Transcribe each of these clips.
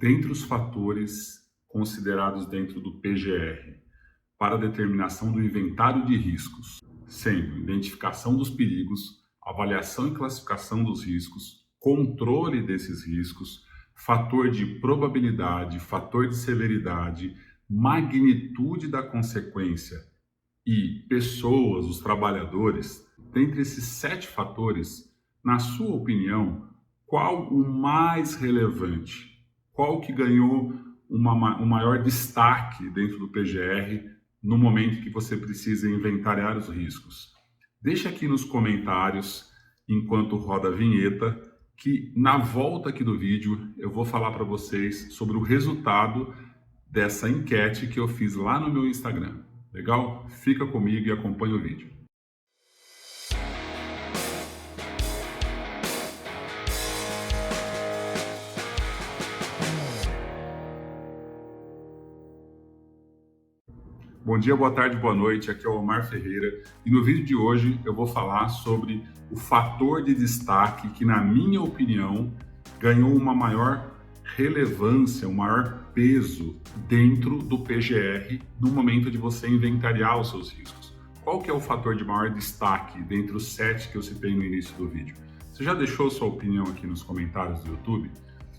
Dentre os fatores considerados dentro do PGR para a determinação do inventário de riscos, sendo identificação dos perigos, avaliação e classificação dos riscos, controle desses riscos, fator de probabilidade, fator de severidade, magnitude da consequência e pessoas, os trabalhadores, dentre esses 7 fatores, na sua opinião, qual o mais relevante? Qual que ganhou um maior destaque dentro do PGR no momento que você precisa inventariar os riscos? Deixa aqui nos comentários, enquanto roda a vinheta, que na volta aqui do vídeo eu vou falar para vocês sobre o resultado dessa enquete que eu fiz lá no meu Instagram. Legal? Fica comigo e acompanha o vídeo. Bom dia, boa tarde, boa noite, aqui é o Omar Ferreira e no vídeo de hoje eu vou falar sobre o fator de destaque que, na minha opinião, ganhou uma maior relevância, um maior peso dentro do PGR no momento de você inventariar os seus riscos. Qual que é o fator de maior destaque dentre os 7 que eu citei no início do vídeo? Você já deixou sua opinião aqui nos comentários do YouTube?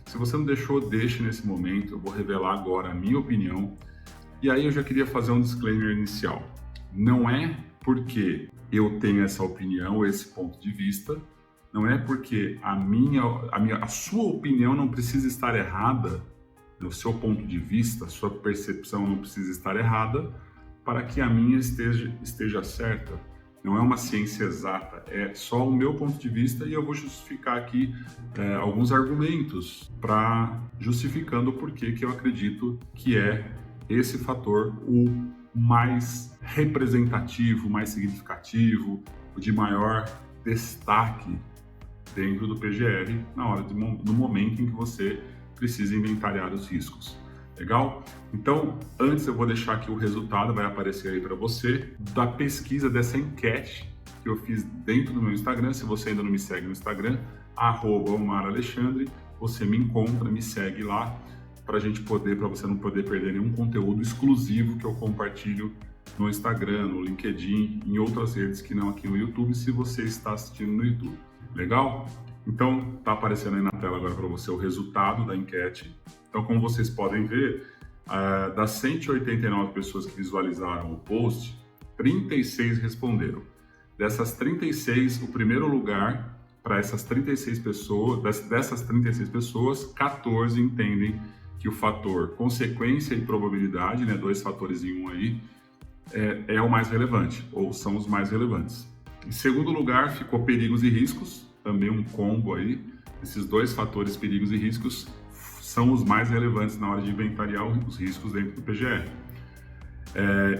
Se você não deixou, deixe nesse momento, eu vou revelar agora a minha opinião. E aí eu já queria fazer um disclaimer inicial. Não é porque eu tenho essa opinião, esse ponto de vista, não é porque a sua opinião não precisa estar errada, o seu ponto de vista, a sua percepção não precisa estar errada para que a minha esteja certa. Não é uma ciência exata, é só o meu ponto de vista e eu vou justificar aqui alguns argumentos para justificando o porquê que eu acredito que é esse fator o mais representativo, mais significativo, o de maior destaque dentro do PGR no momento em que você precisa inventariar os riscos. Legal? Então, antes eu vou deixar aqui o resultado, vai aparecer aí para você, da pesquisa dessa enquete que eu fiz dentro do meu Instagram. Se você ainda não me segue no Instagram, @OmarAlexandre, você me encontra, me segue lá, para você não poder perder nenhum conteúdo exclusivo que eu compartilho no Instagram, no LinkedIn, em outras redes que não aqui no YouTube, se você está assistindo no YouTube. Legal? Então, tá aparecendo aí na tela agora para você o resultado da enquete. Então, como vocês podem ver, das 189 pessoas que visualizaram o post, 36 responderam. Dessas 36, o primeiro lugar para essas 36 pessoas, dessas 36 pessoas, 14 entendem que o fator consequência e probabilidade, né, 2 fatores em um aí, é o mais relevante, ou são os mais relevantes. Em segundo lugar, ficou perigos e riscos, também um combo aí. Esses 2 fatores, perigos e riscos, são os mais relevantes na hora de inventariar os riscos dentro do PGR.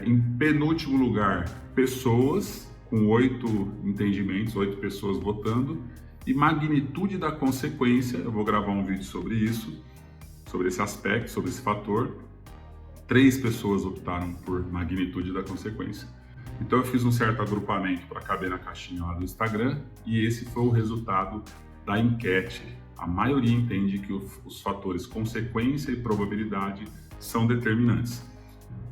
Em penúltimo lugar, pessoas, com 8 entendimentos, 8 pessoas votando, e magnitude da consequência, eu vou gravar um vídeo sobre isso, sobre esse aspecto, sobre esse fator. 3 pessoas optaram por magnitude da consequência. Então eu fiz um certo agrupamento para caber na caixinha lá do Instagram e esse foi o resultado da enquete. A maioria entende que os fatores consequência e probabilidade são determinantes.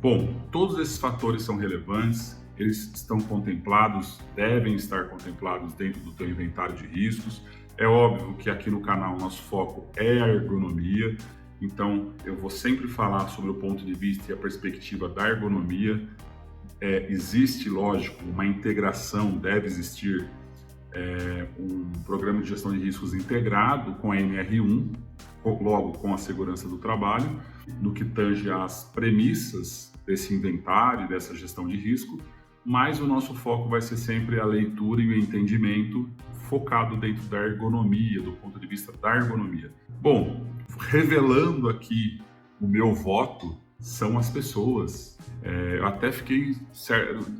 Bom, todos esses fatores são relevantes, eles estão contemplados, devem estar contemplados dentro do teu inventário de riscos. É óbvio que aqui no canal o nosso foco é a ergonomia, então eu vou sempre falar sobre o ponto de vista e a perspectiva da ergonomia. Existe, lógico, uma integração, deve existir um programa de gestão de riscos integrado com a NR1, logo com a segurança do trabalho, no que tange às premissas desse inventário, dessa gestão de risco, mas o nosso foco vai ser sempre a leitura e o entendimento focado dentro da ergonomia, do ponto de vista da ergonomia. Bom, revelando aqui o meu voto, são as pessoas. Eu até fiquei,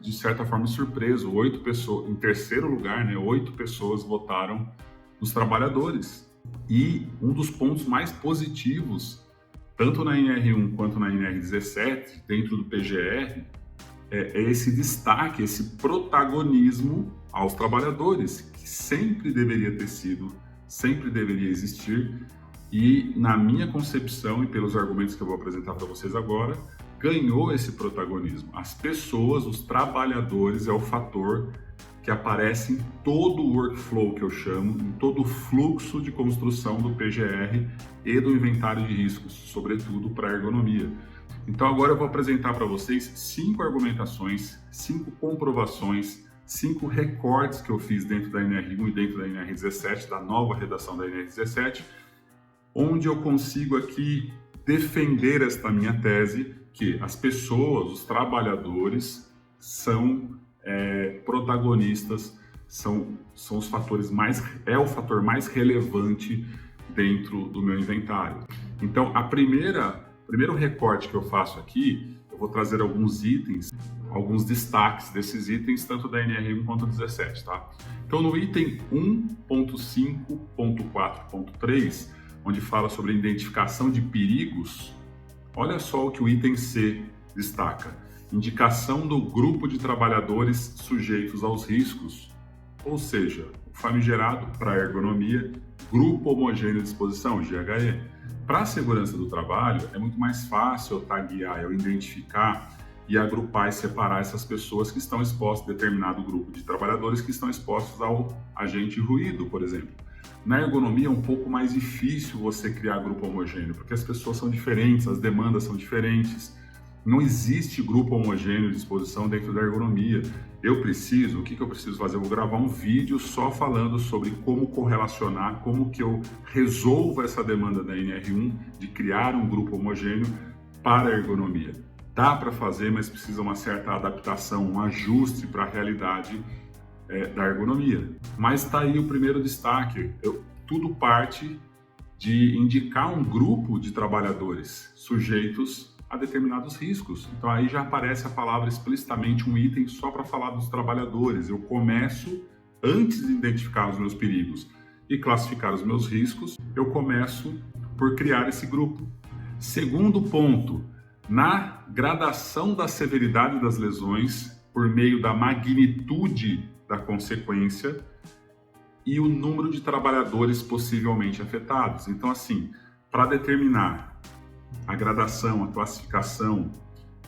de certa forma, surpreso. 8 pessoas, em terceiro lugar, né, 8 pessoas votaram nos trabalhadores. E um dos pontos mais positivos, tanto na NR1 quanto na NR17, dentro do PGR, é esse destaque, esse protagonismo aos trabalhadores, que sempre deveria ter sido, sempre deveria existir e, na minha concepção e pelos argumentos que eu vou apresentar para vocês agora, ganhou esse protagonismo. As pessoas, os trabalhadores, é o fator que aparece em todo o workflow que eu chamo, em todo o fluxo de construção do PGR e do inventário de riscos, sobretudo para a ergonomia. Então agora eu vou apresentar para vocês 5 argumentações, 5 comprovações, 5 recortes que eu fiz dentro da NR1 e dentro da NR17, da nova redação da NR17, onde eu consigo aqui defender esta minha tese que as pessoas, os trabalhadores, são protagonistas, são os fatores o fator mais relevante dentro do meu inventário. Então, primeiro recorte que eu faço aqui, eu vou trazer alguns itens, alguns destaques desses itens, tanto da NR1 quanto do 17, tá? Então, no item 1.5.4.3, onde fala sobre a identificação de perigos, olha só o que o item C destaca. Indicação do grupo de trabalhadores sujeitos aos riscos, ou seja, o famigerado, para a ergonomia, Grupo Homogêneo de Exposição, GHE. Para a segurança do trabalho, é muito mais fácil eu taguear, eu identificar e agrupar e separar essas pessoas que estão expostas a determinado grupo de trabalhadores que estão expostos ao agente ruído, por exemplo. Na ergonomia é um pouco mais difícil você criar grupo homogêneo, porque as pessoas são diferentes, as demandas são diferentes. Não existe grupo homogêneo de exposição dentro da ergonomia. O que eu preciso fazer? Eu vou gravar um vídeo só falando sobre como correlacionar, como que eu resolvo essa demanda da NR1 de criar um grupo homogêneo para a ergonomia. Dá para fazer, mas precisa uma certa adaptação, um ajuste para a realidade da ergonomia. Mas está aí o primeiro destaque. Tudo parte de indicar um grupo de trabalhadores sujeitos a determinados riscos. Então aí já aparece a palavra explicitamente, um item só para falar dos trabalhadores. Eu começo, antes de identificar os meus perigos e classificar os meus riscos, eu começo por criar esse grupo. Segundo ponto, na gradação da severidade das lesões, por meio da magnitude da consequência e o número de trabalhadores possivelmente afetados. Então, assim, para determinar a gradação, a classificação,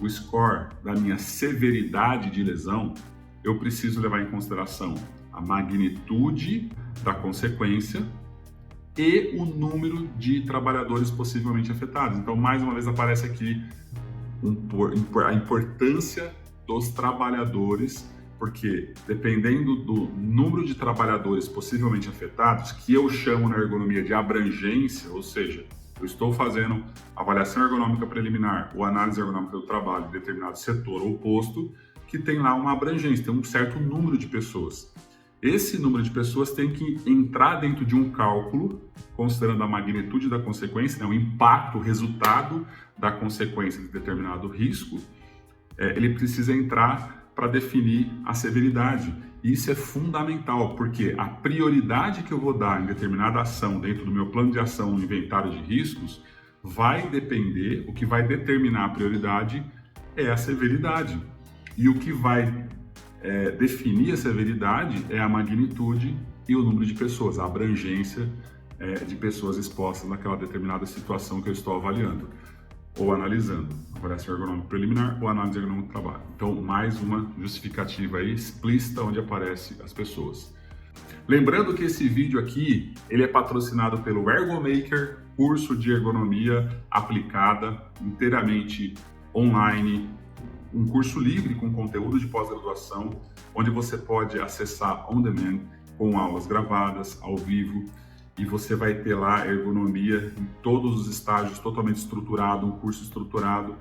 o score da minha severidade de lesão, eu preciso levar em consideração a magnitude da consequência e o número de trabalhadores possivelmente afetados. Então, mais uma vez aparece aqui a importância dos trabalhadores, porque dependendo do número de trabalhadores possivelmente afetados, que eu chamo na ergonomia de abrangência, ou seja, eu estou fazendo avaliação ergonômica preliminar ou análise ergonômica do trabalho em determinado setor ou posto, que tem lá uma abrangência, tem um certo número de pessoas. Esse número de pessoas tem que entrar dentro de um cálculo, considerando a magnitude da consequência, né, o impacto, o resultado da consequência de determinado risco, ele precisa entrar para definir a severidade. Isso é fundamental, porque a prioridade que eu vou dar em determinada ação dentro do meu plano de ação no inventário de riscos vai depender, o que vai determinar a prioridade é a severidade. E o que vai definir a severidade é a magnitude e o número de pessoas, a abrangência de pessoas expostas naquela determinada situação que eu estou avaliando ou analisando, avaliação ergonômica preliminar ou análise ergonômica do trabalho. Então, mais uma justificativa aí explícita onde aparecem as pessoas. Lembrando que esse vídeo aqui, ele é patrocinado pelo Ergomaker, curso de ergonomia aplicada, inteiramente online, um curso livre com conteúdo de pós-graduação, onde você pode acessar on demand, com aulas gravadas, ao vivo, e você vai ter lá ergonomia em todos os estágios, totalmente estruturado, um curso estruturado,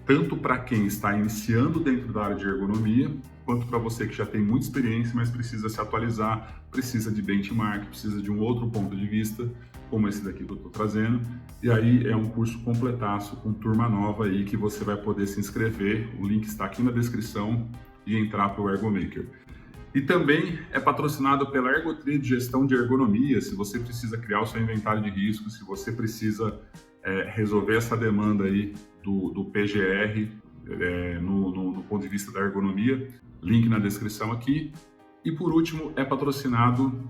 tanto para quem está iniciando dentro da área de ergonomia, quanto para você que já tem muita experiência, mas precisa se atualizar, precisa de benchmark, precisa de um outro ponto de vista, como esse daqui que eu estou trazendo. E aí é um curso completaço, com turma nova aí, que você vai poder se inscrever, o link está aqui na descrição, e entrar para o Ergomaker. E também é patrocinado pela Ergotri de Gestão de Ergonomia. Se você precisa criar o seu inventário de riscos, se você precisa resolver essa demanda aí do PGR no ponto de vista da ergonomia, link na descrição aqui. E por último, é patrocinado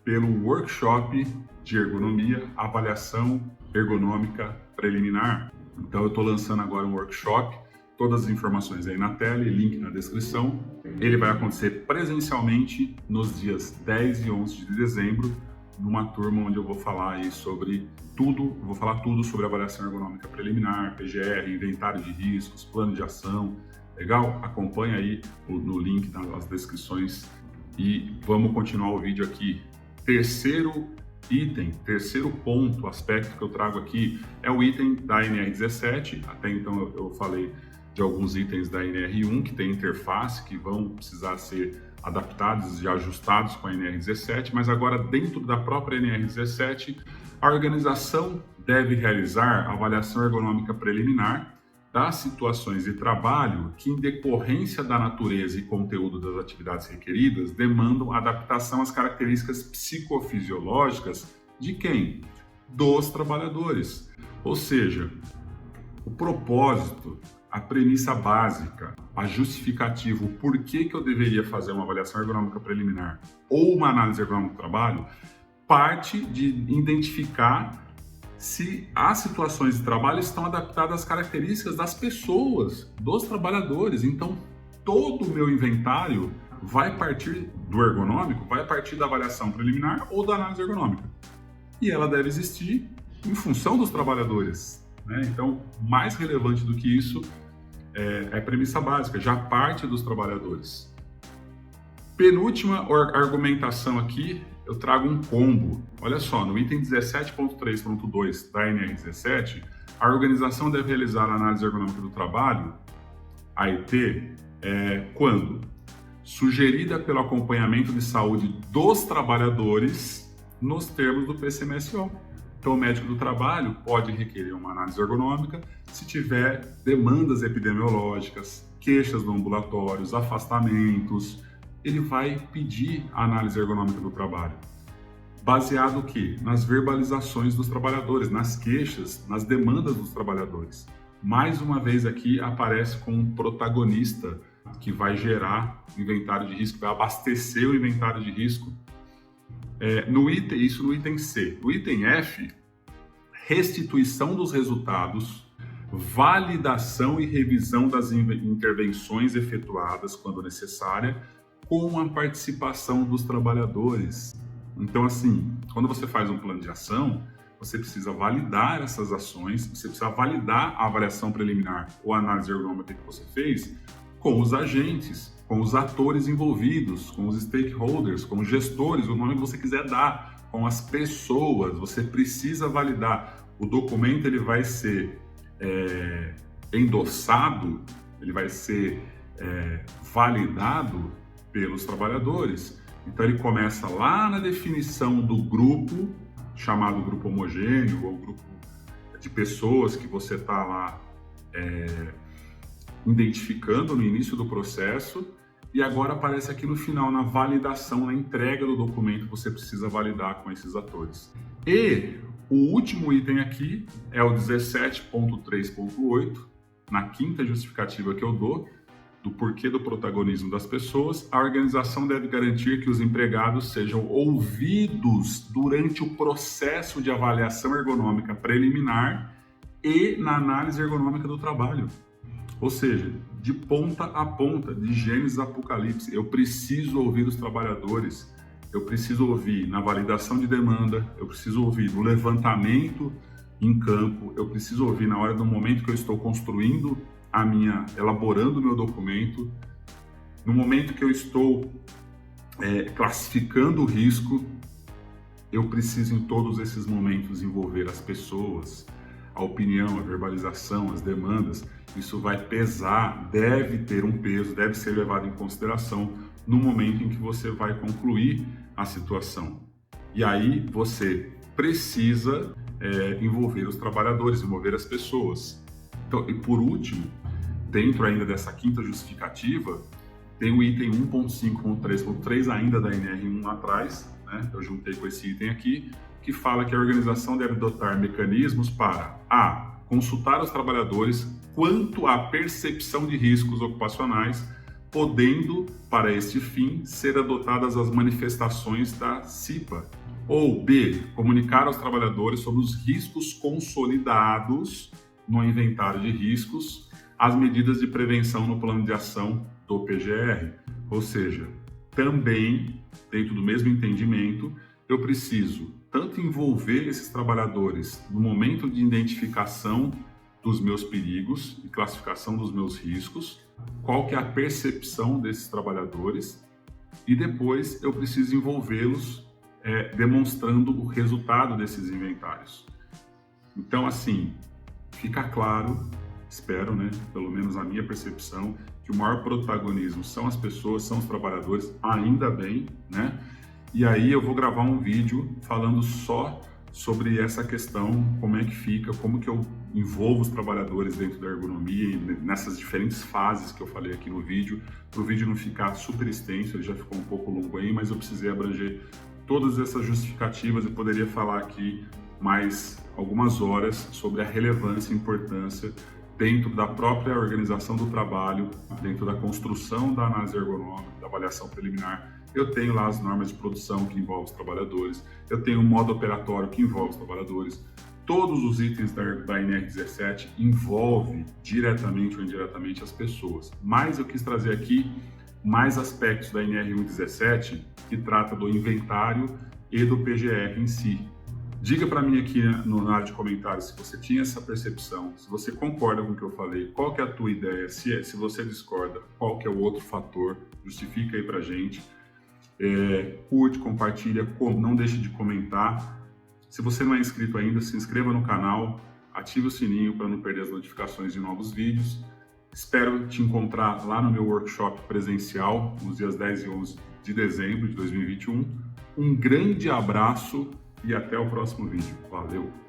pelo workshop de ergonomia, avaliação ergonômica preliminar. Então eu estou lançando agora um workshop, todas as informações aí na tela e link na descrição. Ele vai acontecer presencialmente nos dias 10 e 11 de dezembro, numa turma onde eu vou falar aí sobre tudo, vou falar tudo sobre avaliação ergonômica preliminar, PGR, inventário de riscos, plano de ação. Legal? Acompanha aí no link nas descrições e vamos continuar o vídeo aqui. Terceiro item, terceiro ponto, aspecto que eu trago aqui é o item da NR17. Até então eu falei de alguns itens da NR1 que tem interface, que vão precisar ser adaptados e ajustados com a NR17, mas agora dentro da própria NR17, a organização deve realizar avaliação ergonômica preliminar das situações de trabalho que, em decorrência da natureza e conteúdo das atividades requeridas, demandam adaptação às características psicofisiológicas de quem? Dos trabalhadores. Ou seja, o propósito, a premissa básica, a justificativa, o porquê que eu deveria fazer uma avaliação ergonômica preliminar ou uma análise ergonômica do trabalho, parte de identificar se as situações de trabalho estão adaptadas às características das pessoas, dos trabalhadores. Então, todo o meu inventário vai partir do ergonômico, vai partir da avaliação preliminar ou da análise ergonômica. E ela deve existir em função dos trabalhadores, né? Então, mais relevante do que isso é a premissa básica, já parte dos trabalhadores. Penúltima argumentação aqui, eu trago um combo. Olha só, no item 17.3.2 da NR17, a organização deve realizar a análise ergonômica do trabalho, AET, quando? Sugerida pelo acompanhamento de saúde dos trabalhadores nos termos do PCMSO. Então, o médico do trabalho pode requerer uma análise ergonômica se tiver demandas epidemiológicas, queixas no ambulatório, afastamentos. Ele vai pedir a análise ergonômica do trabalho. Baseado o quê? Nas verbalizações dos trabalhadores, nas queixas, nas demandas dos trabalhadores. Mais uma vez aqui aparece como um protagonista que vai gerar inventário de risco, vai abastecer o inventário de risco. Isso no item C. No item F, restituição dos resultados, validação e revisão das intervenções efetuadas, quando necessária, com a participação dos trabalhadores. Então, assim, quando você faz um plano de ação, você precisa validar essas ações, você precisa validar a avaliação preliminar ou a análise ergonômica que você fez com os agentes, com os atores envolvidos, com os stakeholders, com os gestores, o nome que você quiser dar, com as pessoas. Você precisa validar. O documento ele vai ser endossado, ele vai ser validado pelos trabalhadores. Então ele começa lá na definição do grupo, chamado grupo homogêneo, ou grupo de pessoas que você está lá identificando no início do processo, e agora aparece aqui no final, na validação, na entrega do documento que você precisa validar com esses atores. E o último item aqui é o 17.3.8, na quinta justificativa que eu dou, do porquê do protagonismo das pessoas. A organização deve garantir que os empregados sejam ouvidos durante o processo de avaliação ergonômica preliminar e na análise ergonômica do trabalho. Ou seja, de ponta a ponta, de Gênesis a Apocalipse, eu preciso ouvir os trabalhadores, eu preciso ouvir na validação de demanda, eu preciso ouvir no levantamento em campo, eu preciso ouvir na hora do momento que eu estou construindo elaborando o meu documento, no momento que eu estou classificando o risco. Eu preciso em todos esses momentos envolver as pessoas, a opinião, a verbalização, as demandas. Isso vai pesar, deve ter um peso, deve ser levado em consideração no momento em que você vai concluir a situação. E aí você precisa envolver os trabalhadores, envolver as pessoas. Então, e por último, dentro ainda dessa quinta justificativa, tem o item 1.5.3.3 ainda da NR1 lá atrás, né? Eu juntei com esse item aqui, que fala que a organização deve adotar mecanismos para consultar os trabalhadores quanto à percepção de riscos ocupacionais podendo, para este fim, ser adotadas as manifestações da CIPA. Ou B, comunicar aos trabalhadores sobre os riscos consolidados no inventário de riscos, as medidas de prevenção no plano de ação do PGR. Ou seja, também, dentro do mesmo entendimento, eu preciso tanto envolver esses trabalhadores no momento de identificação dos meus perigos e classificação dos meus riscos, qual que é a percepção desses trabalhadores, e depois eu preciso envolvê-los demonstrando o resultado desses inventários. Então, assim, fica claro, espero, né, pelo menos a minha percepção, que o maior protagonismo são as pessoas, são os trabalhadores, ainda bem, né? E aí eu vou gravar um vídeo falando só sobre essa questão, como é que fica, como que eu envolvo os trabalhadores dentro da ergonomia e nessas diferentes fases que eu falei aqui no vídeo, para o vídeo não ficar super extenso, ele já ficou um pouco longo aí, mas eu precisei abranger todas essas justificativas e poderia falar aqui mais algumas horas sobre a relevância e importância dentro da própria organização do trabalho, dentro da construção da análise ergonômica, da avaliação preliminar. Eu tenho lá as normas de produção que envolvem os trabalhadores, eu tenho o modo operatório que envolve os trabalhadores. Todos os itens da NR17 envolvem diretamente ou indiretamente as pessoas. Mas eu quis trazer aqui mais aspectos da NR117 que trata do inventário e do PGR em si. Diga para mim aqui na área de comentários se você tinha essa percepção, se você concorda com o que eu falei, qual que é a tua ideia, se você discorda, qual que é o outro fator, justifica aí para a gente. Curte, compartilha, não deixe de comentar. Se você não é inscrito ainda, se inscreva no canal, ative o sininho para não perder as notificações de novos vídeos. Espero te encontrar lá no meu workshop presencial, nos dias 10 e 11 de dezembro de 2021. Um grande abraço e até o próximo vídeo. Valeu!